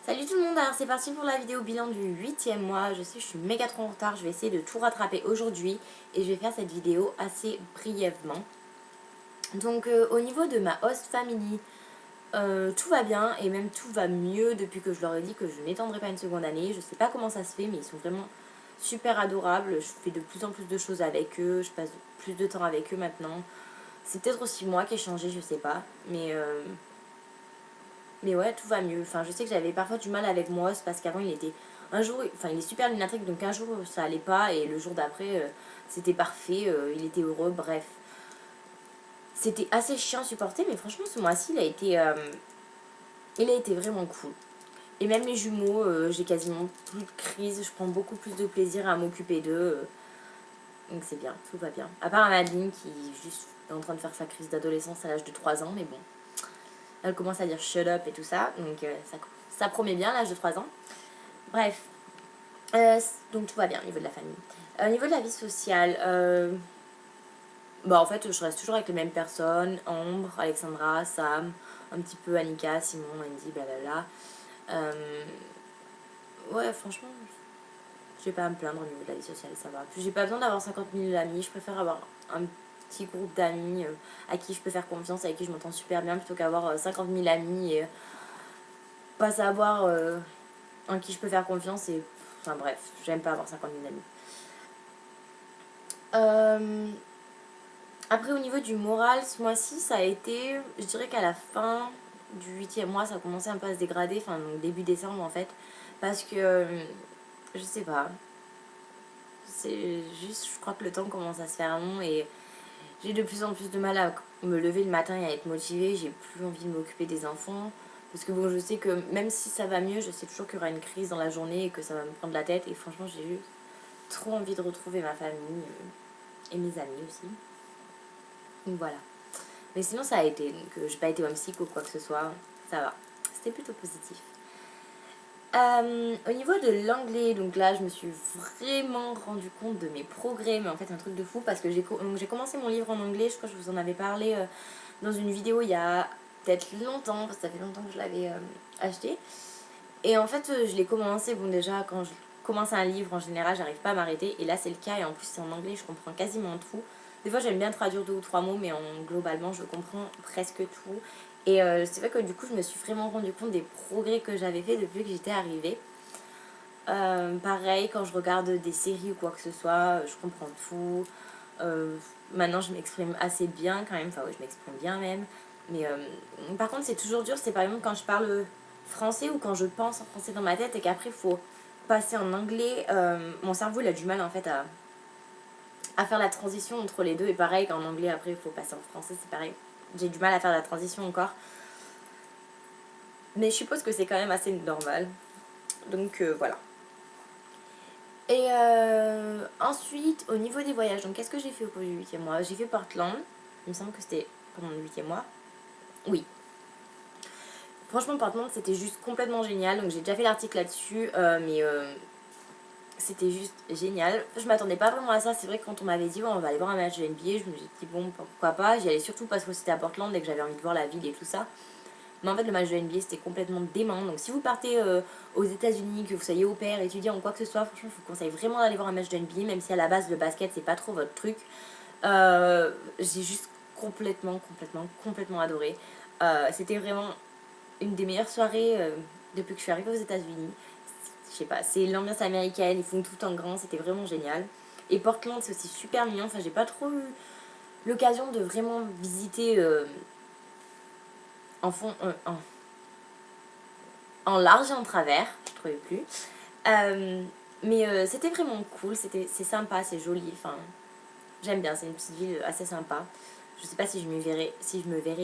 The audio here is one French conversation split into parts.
Salut tout le monde, alors c'est parti pour la vidéo bilan du 8e mois. Je sais que je suis méga trop en retard, je vais essayer de tout rattraper aujourd'hui et je vais faire cette vidéo assez brièvement. Donc au niveau de ma host family, tout va bien et même tout va mieux depuis que je leur ai dit que je n'étendrai pas une seconde année. Je sais pas comment ça se fait mais ils sont vraiment super adorables. Je fais de plus en plus de choses avec eux, je passe plus de temps avec eux maintenant. C'est peut-être aussi moi qui ai changé, je sais pas, mais ouais, tout va mieux. Enfin, je sais que j'avais parfois du mal avec moi, c'est parce qu'avant il était un jour, enfin il est super lunatique, donc un jour ça allait pas et le jour d'après c'était parfait, il était heureux, bref. C'était assez chiant à supporter, mais franchement ce mois-ci il a été vraiment cool. Et même les jumeaux, j'ai quasiment plus de crise, je prends beaucoup plus de plaisir à m'occuper d'eux. Donc c'est bien, tout va bien. À part Madeline qui est juste en train de faire sa crise d'adolescence à l'âge de 3 ans, mais bon. Elle commence à dire shut up et tout ça, donc ça promet bien l'âge de 3 ans. Bref, donc tout va bien au niveau de la famille. Au niveau de la vie sociale, bah en fait je reste toujours avec les mêmes personnes, Ambre, Alexandra, Sam, un petit peu Annika, Simon, Andy, blablabla. Ouais, franchement, je vais pas à me plaindre au niveau de la vie sociale, ça va. Puis j'ai pas besoin d'avoir 50 000 amis, je préfère avoir un petit groupe d'amis à qui je peux faire confiance, avec qui je m'entends super bien, plutôt qu'avoir 50 000 amis et pas savoir en qui je peux faire confiance et... Enfin bref, j'aime pas avoir 50 000 amis. Après au niveau du moral, ce mois-ci ça a été... Je dirais qu'à la fin du 8e mois ça a commencé un peu à se dégrader, enfin donc début décembre en fait. Parce que... je sais pas. C'est juste, je crois que le temps commence à se faire long et j'ai de plus en plus de mal à me lever le matin et à être motivée. J'ai plus envie de m'occuper des enfants. Parce que bon, je sais que même si ça va mieux, je sais toujours qu'il y aura une crise dans la journée et que ça va me prendre la tête. Et franchement, j'ai eu trop envie de retrouver ma famille et mes amis aussi. Donc voilà. Mais sinon, ça a été. Donc, j'ai pas été homesick ou quoi que ce soit. Ça va. C'était plutôt positif. Au niveau de l'anglais, donc là, je me suis vraiment rendu compte de mes progrès. Mais en fait, un truc de fou parce que j'ai commencé mon livre en anglais. Je crois que je vous en avais parlé dans une vidéo il y a peut-être longtemps. Parce que ça fait longtemps que je l'avais acheté. Et en fait, je l'ai commencé, bon déjà, quand je commence un livre, en général, j'arrive pas à m'arrêter. Et là, c'est le cas, et en plus, c'est en anglais, je comprends quasiment tout. Des fois, j'aime bien traduire 2 ou 3 mots, mais globalement, je comprends presque tout. Et c'est vrai que du coup, je me suis vraiment rendu compte des progrès que j'avais fait depuis que j'étais arrivée. Pareil, quand je regarde des séries ou quoi que ce soit, je comprends tout. Maintenant, je m'exprime assez bien quand même, enfin, oui, je m'exprime bien même. Mais par contre, c'est toujours dur, c'est par exemple quand je parle français ou quand je pense en français dans ma tête et qu'après il faut passer en anglais, mon cerveau il a du mal en fait à faire la transition entre les deux. Et pareil, qu'en anglais après il faut passer en français, c'est pareil. J'ai du mal à faire la transition encore. Mais je suppose que c'est quand même assez normal. Donc voilà. Et ensuite, au niveau des voyages, donc qu'est-ce que j'ai fait au cours du 8e mois? J'ai fait Portland, il me semble que c'était pendant le 8e mois. Oui. Franchement, Portland, c'était juste complètement génial. Donc j'ai déjà fait l'article là-dessus, mais c'était juste génial. Je m'attendais pas vraiment à ça. C'est vrai que quand on m'avait dit bon, on va aller voir un match de NBA, je me suis dit bon, pourquoi pas. J'y allais surtout parce que c'était à Portland et que j'avais envie de voir la ville et tout ça. Mais en fait, le match de NBA c'était complètement dément. Donc si vous partez aux États-Unis, que vous soyez au pair, étudiant ou quoi que ce soit, franchement, je vous conseille vraiment d'aller voir un match de NBA, même si à la base le basket c'est pas trop votre truc. J'ai juste complètement adoré. C'était vraiment une des meilleures soirées depuis que je suis arrivée aux États-Unis. Je sais pas, c'est l'ambiance américaine, ils font tout en grand, c'était vraiment génial. Et Portland, c'est aussi super mignon. Enfin, j'ai pas trop eu l'occasion de vraiment visiter en fond, en large et en travers, je trouvais plus. Mais c'était vraiment cool, c'est sympa, c'est joli. Enfin, j'aime bien, c'est une petite ville assez sympa. Je sais pas si je me verrais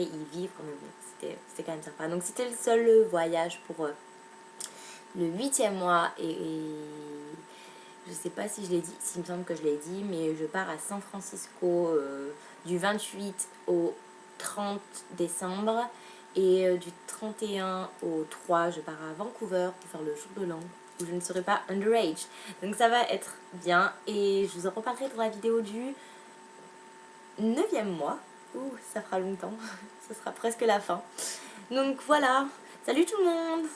y vivre, mais bon, c'était quand même sympa. Donc c'était le seul voyage pour le 8e mois et je sais pas si je l'ai dit, s'il me semble que je l'ai dit, mais je pars à San Francisco du 28 au 30 décembre et du 31 au 3 je pars à Vancouver pour faire le jour de l'an où je ne serai pas underage. Donc ça va être bien et je vous en reparlerai dans la vidéo du 9e mois. Ouh, ça fera longtemps, ce sera presque la fin. Donc voilà, salut tout le monde!